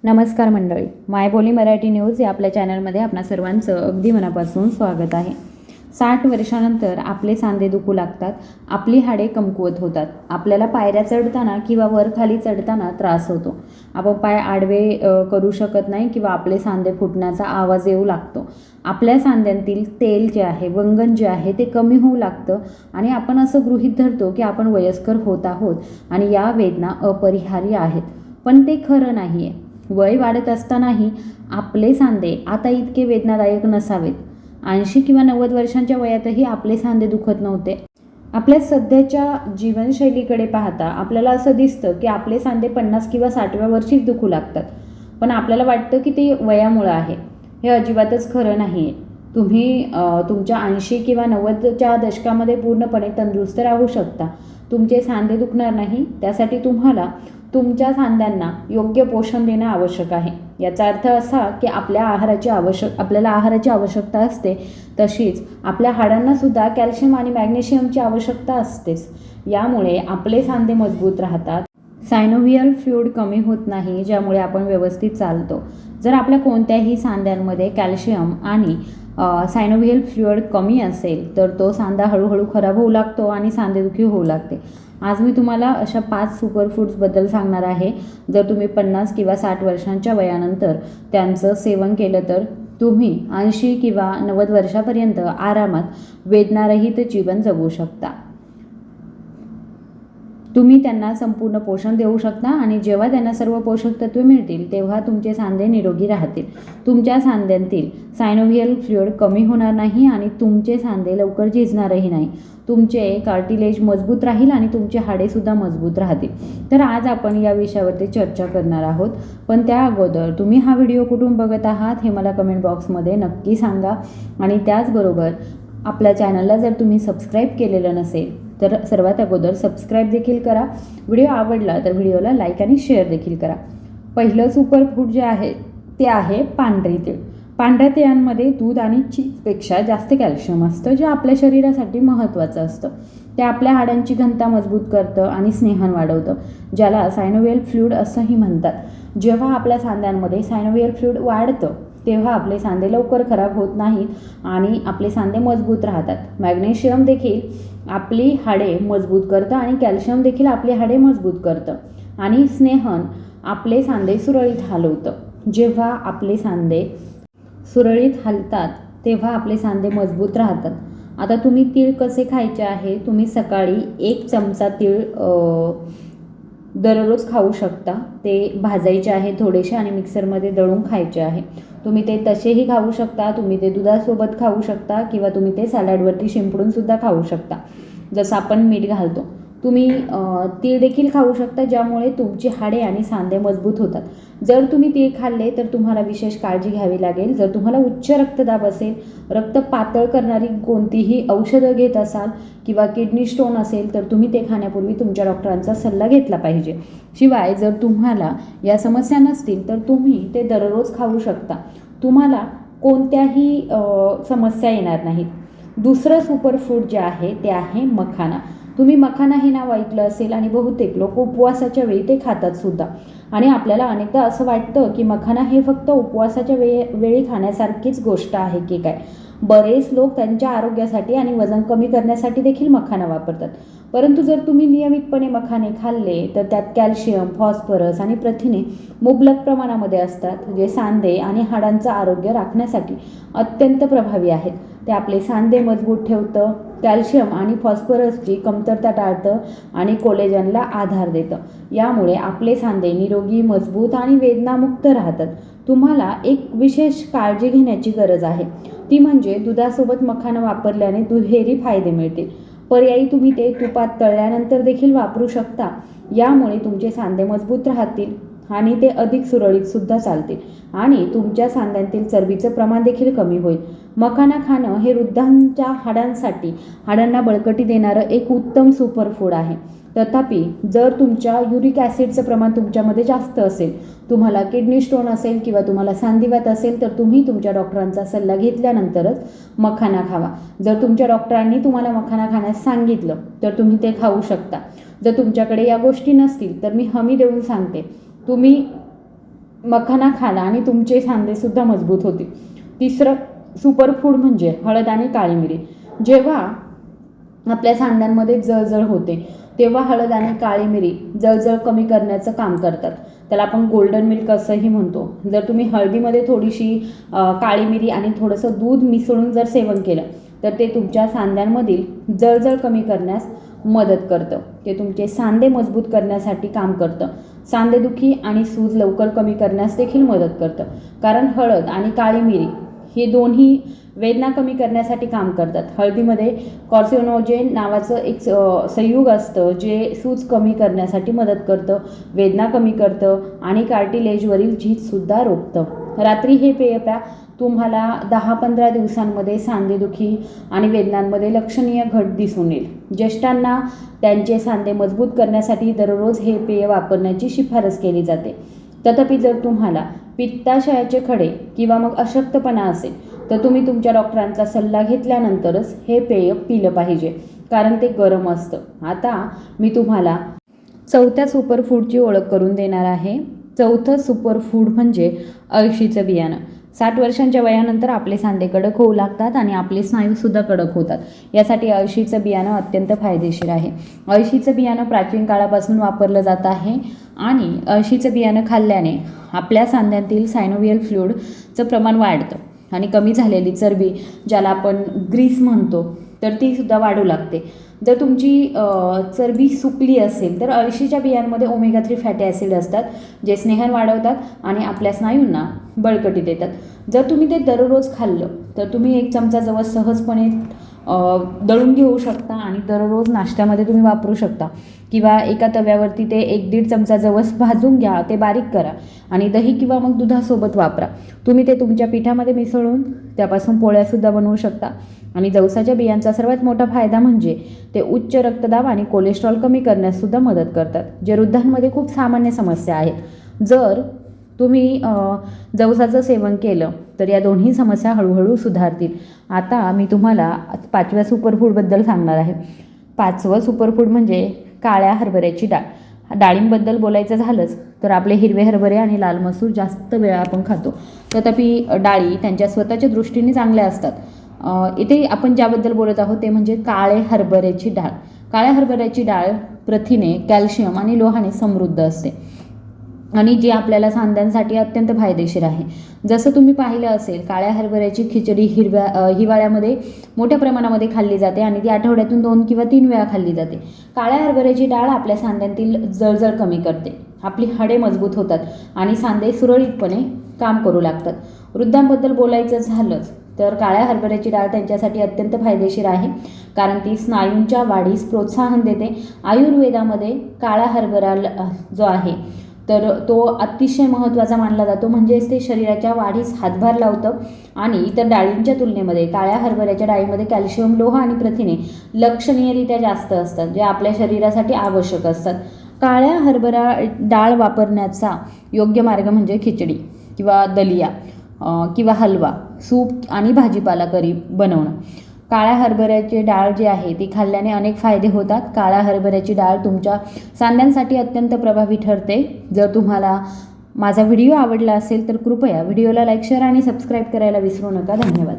नमस्कार मंडळी, मायबोली मराठी न्यूज या आपल्या चॅनलमध्ये आपणा सर्वांचं अगदी मनापासून स्वागत आहे. 60 वर्षानंतर आपले सांधे दुखू लागतात, आपली हाडे कमकुवत होतात, आपल्याला पायऱ्या चढताना किंवा वर खाली चढताना त्रास होतो, आपण पाय आडवे करू शकत नाही किंवा आपले सांधे फुटण्याचा आवाज येऊ लागतो, आपल्या सांध्यांतील तेल जे आहे, वंगण जे आहे ते कमी होऊ लागतं आणि आपण असं गृहीत धरतो की आपण वयस्कर होत आहोत आणि या वेदना अपरिहार्य आहेत. पण ते खरं नाही आहे. वय वाढत असतानाही आपले सांधे आता इतके वेदनादायक नसावेत. 80 किंवा 90 वर्षांच्या वयातही आपले सांधे दुखत नव्हते. आपल्या सध्याच्या जीवनशैलीकडे पाहता आपल्याला असं दिसतं की आपले सांधे 50 किंवा 60व्या वर्षीच दुखू लागतात. पण आपल्याला वाटतं की ते वयामुळं आहे. हे अजिबातच खरं नाही आहे. तुम्ही तुमच्या 80 किंवा 90च्या दशकामध्ये पूर्णपणे तंदुरुस्त राहू शकता. तुमचे सांधे दुखणार नाही. त्यासाठी तुम्हाला तुमच्या सांध्यांना योग्य पोषण देणं आवश्यक आहे. याचा अर्थ असा की आपल्याला आहाराची आवश्यकता असते, तशीच आपल्या हाडांना सुद्धा कॅल्शियम आणि मॅग्नेशियमची आवश्यकता असतेच. यामुळे आपले सांधे मजबूत राहतात. सायनोव्हियल फ्लूइड कमी होत नाही, ज्यामुळे आपण व्यवस्थित चालतो. जर आपल्या कोणत्याही सांध्यांमध्ये कॅल्शियम आणि सायनोव्हियल फ्लूइड कमी असेल तर तो सांधा हळूहळू खराब होऊ लागतो आणि सांधेदुखी होऊ लागते. आज मी तुम्हाला अशा 5 सुपरफूड्सबद्दल सांगणार आहे. जर तुम्ही 50 किंवा 60 वर्षांच्या वयानंतर त्यांचं सेवन केलं तर तुम्ही 80 किंवा 90 वर्षापर्यंत आरामात वेदनारहित जीवन जगू शकता. तुम्ही त्यांना संपूर्ण पोषण देऊ शकता आणि जेव्हा त्यांना सर्व पोषक तत्वे मिळतील तेव्हा तुमचे सांधे निरोगी राहतील. तुमच्या सांध्यांतील सायनोव्हियल फ्लूइड कमी होणार नाही आणि तुमचे सांधे लवकर झिजणारही नाही. तुमचे कार्टिलेज मजबूत राहील आणि तुमचे हाडेसुद्धा मजबूत राहतील. तर आज आपण या विषयावरती चर्चा करणार आहोत. पण त्या अगोदर तुम्ही हा व्हिडिओ कुठून बघत आहात हे मला कमेंट बॉक्समध्ये नक्की सांगा. आणि त्याचबरोबर आपल्या चॅनलला जर तुम्ही सबस्क्राईब केलेलं नसेल तर सर्वात अगोदर सबस्क्राईब देखील करा. व्हिडिओ आवडला तर व्हिडिओला लाईक आणि शेअर देखील करा. पहिलं सुपरफूड जे आहे ते आहे पांढरे तीळ. पांढऱ्या तिळांमध्ये दूध आणि चीजपेक्षा जास्त कॅल्शियम असतं, जे आपल्या शरीरासाठी महत्त्वाचं असतं. ते आपल्या हाडांची घनता मजबूत करतं आणि स्नेहन वाढवतं, ज्याला सायनोव्हियल फ्लूइड असंही म्हणतात. जेव्हा आपल्या सांध्यांमध्ये सायनोव्हियल फ्लूइड वाढतं तेव्हा आपले सांधे लवकर खराब होत नाहीत आणि आपले सांधे मजबूत राहतात. मॅग्नेशियम देखील आपली हाडे मजबूत करतं आणि कॅल्शियम देखील आपली हाडे मजबूत करतं आणि स्नेहन आपले सांधे सुरळीत हलवतं. जेव्हा आपले सांधे सुरळीत हलतात तेव्हा आपले सांधे मजबूत राहतात. आता तुम्ही तीळ कसे खायचे आहे? तुम्ही सकाळी 1 चमचा तीळ दररोज खाऊ शकता. ते भाजायचे आहे थोडेसे आणि मिक्सरमध्ये दळून खायचे आहे. तुम्ही ते तसेही खाऊ शकता, तुम्ही ते दुधासोबत खाऊ शकता किंवा तुम्ही ते सॅलडवरती शिंपडूनसुद्धा खाऊ शकता, जसं आपण मीठ घालतो. तुम्ही तीळ देखील खाऊ शकता, ज्यामुळे तुमची हाडे आणि सांधे मजबूत होतात. जर तुम्ही तीळ खाल्ले तर तुम्हाला विशेष काळजी घ्यावी लागेल. जर तुम्हाला उच्च रक्तदाब असेल, रक्त पातळ करणारी कोणतीही औषधं घेत असाल किंवा किडनी स्टोन असेल तर तुम्ही ते खाण्यापूर्वी तुमच्या डॉक्टरांचा सल्ला घेतला पाहिजे. शिवाय जर तुम्हाला या समस्या नसतील तर तुम्ही ते दररोज खाऊ शकता. तुम्हाला कोणत्याही समस्या येणार नाहीत. दुसरं सुपरफूड जे आहे ते आहे मखाना. तुम्ही मखाना हे नाव ऐकलं असेल आणि बहुतेक लोक उपवासाच्या वेळी ते खातात सुद्धा. आणि आपल्याला अनेकदा असं वाटतं की मखाना हे फक्त उपवासाच्या वेळी खाण्यासारखीच गोष्ट आहे की काय. बरेच लोक त्यांच्या आरोग्यासाठी आणि वजन कमी करण्यासाठी देखील मखाना वापरतात. परंतु जर तुम्ही नियमितपणे मखाने खाल्ले तर त्यात कॅल्शियम, फॉस्फरस आणि प्रथिने मुबलक प्रमाणामध्ये असतात, जे सांधे आणि हाडांचं आरोग्य राखण्यासाठी अत्यंत प्रभावी आहेत. ते आपले सांधे मजबूत ठेवतं, कॅल्शियम आणि फॉस्फरसची कमतरता टाळतं आणि कोलेजनला आधार देतं. यामुळे आपले सांधे निरोगी, मजबूत आणि वेदनामुक्त राहतात. तुम्हाला एक विशेष काळजी घेण्याची गरज आहे, ती म्हणजे दुधासोबत मखाना वापरल्याने दुहेरी फायदे मिळतील. पर्यायी तुम्ही ते तुपात तळल्यानंतर देखील वापरू शकता. यामुळे तुमचे सांधे मजबूत राहतील आणि ते अधिक सुरळीत सुद्धा चालतील आणि तुमच्या सांध्यांतील चरबीचं प्रमाण देखील कमी होईल. मखाना खाणं हे वृद्धांच्या हाडांना बळकटी देणारं एक उत्तम सुपरफूड आहे. तथापि जर तुमच्या युरिक ॲसिडचं प्रमाण तुमच्यामध्ये जास्त असेल, तुम्हाला किडनी स्टोन असेल किंवा तुम्हाला सांधिवात असेल तर तुम्ही तुमच्या डॉक्टरांचा सल्ला घेतल्यानंतरच मखाना खावा. जर तुमच्या डॉक्टरांनी तुम्हाला मखाना खाण्यास सांगितलं तर तुम्ही ते खाऊ शकता. जर तुमच्याकडे या गोष्टी नसतील तर मी हमी देऊन सांगते, तुम्ही मखाना खाला आणि तुमचे सांधेसुद्धा मजबूत होतील. तिसरं सुपरफूड म्हणजे हळद आणि काळी मिरी. जेव्हा आपल्या सांध्यांमध्ये जळजळ होते तेव्हा हळद आणि काळी मिरी जळजळ कमी करण्याचं काम करतात. त्याला आपण गोल्डन मिल्क असंही म्हणतो. जर तुम्ही हळदीमध्ये थोडीशी काळी मिरी आणि थोडंसं दूध मिसळून जर सेवन केलं तर ते तुमच्या सांध्यांमधील जळजळ कमी करण्यास मदत करतं. ते तुमचे सांधे मजबूत करण्यासाठी काम करतं. सांधेदुखी आणि सूज लवकर कमी करण्यास देखील मदत करतं. कारण हळद आणि काळी मिरी हे दोन्ही वेदना कमी करण्यासाठी काम करतात. हळदीमध्ये कॉर्सिनोजेन नावाचं एक संयुग असतं जे सूज कमी करण्यासाठी मदत करतं, वेदना कमी करतं आणि कार्टिलेजवरील झीजसुद्धा रोखतं. रात्री हे पेय प्या. तुम्हाला 10-15 दिवसांमध्ये सांधेदुखी आणि वेदनांमध्ये लक्षणीय घट दिसून येईल. ज्येष्ठांना त्यांचे सांधे मजबूत करण्यासाठी दररोज हे पेय वापरण्याची शिफारस केली जाते. तथापि जर तुम्हाला पित्ताशयाचे खडे किंवा मग अशक्तपणा असेल तर तुम्ही तुमच्या डॉक्टरांचा सल्ला घेतल्यानंतरच हे पेय पिलं पाहिजे, कारण ते गरम असतं. आता मी तुम्हाला चौथ्या सुपरफूडची ओळख करून देणार आहे. चौथं सुपरफूड म्हणजे अळशीचं बियाणं. 60 वर्षांच्या वयानंतर आपले सांधे कडक होऊ लागतात आणि आपले स्नायूसुद्धा कडक होतात. यासाठी अळशीचं बियाणं अत्यंत फायदेशीर आहे. अळशीचं बियाणं प्राचीन काळापासून वापरलं जात आहे आणि अळशीचं बियाणं खाल्ल्याने आपल्या सांध्यांतील सायनोव्हियल फ्लुइडचं प्रमाण वाढतं आणि कमी झालेली चरबी, ज्याला आपण ग्रीस म्हणतो, तर तीसुद्धा वाढू लागते. जर तुमची चरबी सुकली असेल तर अळशीच्या बियांमध्ये ओमेगा 3 फॅटी ॲसिड असतात जे स्नेहन वाढवतात आणि आपल्या स्नायूंना बळकटी देतात. जर तुम्ही ते दररोज खाल्लं तर तुम्ही 1 चमचा जवस सहजपणे दळून घेऊ शकता आणि दररोज नाश्त्यामध्ये तुम्ही वापरू शकता. किंवा एका तव्यावरती ते 1-1.5 चमचा जवस भाजून घ्या, ते बारीक करा आणि दही किंवा मग दुधासोबत वापरा. तुम्ही ते तुमच्या पिठामध्ये मिसळून त्यापासून पोळ्यासुद्धा बनवू शकता. आणि जवसाच्या बियांचा सर्वात मोठा फायदा म्हणजे ते उच्च रक्तदाब आणि कोलेस्ट्रॉल कमी करण्याससुद्धा मदत करतात, जे वृद्धांमध्ये खूप सामान्य समस्या आहेत. जर तुम्ही जवसाचं सेवन केलं तर या दोन्ही समस्या हळूहळू सुधारतील. आता मी तुम्हाला 5व्या सुपरफूडबद्दल सांगणार आहे. 5वं सुपरफूड म्हणजे काळ्या हरभऱ्याची डाळ. डाळींबद्दल बोलायचं झालंच तर आपले हिरवे हरभरे आणि लाल मसूर जास्त वेळा आपण खातो. तथापि डाळी त्यांच्या स्वतःच्या दृष्टीने चांगल्या असतात. इथे आपण ज्याबद्दल बोलत आहोत ते म्हणजे काळे हरभऱ्याची डाळ. काळ्या हरभऱ्याची डाळ प्रथिने, कॅल्शियम आणि लोहाने समृद्ध असते आणि जी आपल्याला सांध्यांसाठी अत्यंत फायदेशीर आहे. जसं तुम्ही पाहिलं असेल, काळ्या हरभऱ्याची खिचडी हिवाळ्यामध्ये मोठ्या प्रमाणामध्ये खाल्ली जाते आणि ती आठवड्यातून 2 किंवा 3 वेळा खाल्ली जाते. काळ्या हरभऱ्याची डाळ आपल्या सांध्यांतील जळजळ कमी करते, आपली हाडे मजबूत होतात आणि सांधे सुरळीतपणे काम करू लागतात. वृद्धांबद्दल बोलायचं झालंच तर काळ्या हरभऱ्याची डाळ त्यांच्यासाठी अत्यंत फायदेशीर आहे, कारण ती स्नायूंच्या वाढीस प्रोत्साहन देते. आयुर्वेदामध्ये काळा हरभरा जो आहे तर तो अतिशय महत्त्वाचा मानला जातो, म्हणजेच ते शरीराच्या वाढीस हातभार लावतं आणि इतर डाळींच्या तुलनेमध्ये काळ्या हरभऱ्याच्या डाळीमध्ये कॅल्शियम, लोह आणि प्रथिने लक्षणीयरित्या जास्त असतात, जे आपल्या शरीरासाठी आवश्यक असतात. काळ्या हरभरा डाळ वापरण्याचा योग्य मार्ग म्हणजे खिचडी किंवा दलिया किंवा हलवा, सूप आणि भाजीपाला करी बनवणं. काळ्या हरभऱ्याची डाळ जी आहे ती खाल्ल्याने अनेक फायदे होतात. काळ्या हरभऱ्याची डाळ तुमच्या सांध्यांसाठी अत्यंत प्रभावी ठरते. जर तुम्हाला माझा व्हिडिओ आवडला असेल तर कृपया व्हिडिओला लाईक, शेअर आणि सबस्क्राईब करायला विसरू नका. धन्यवाद.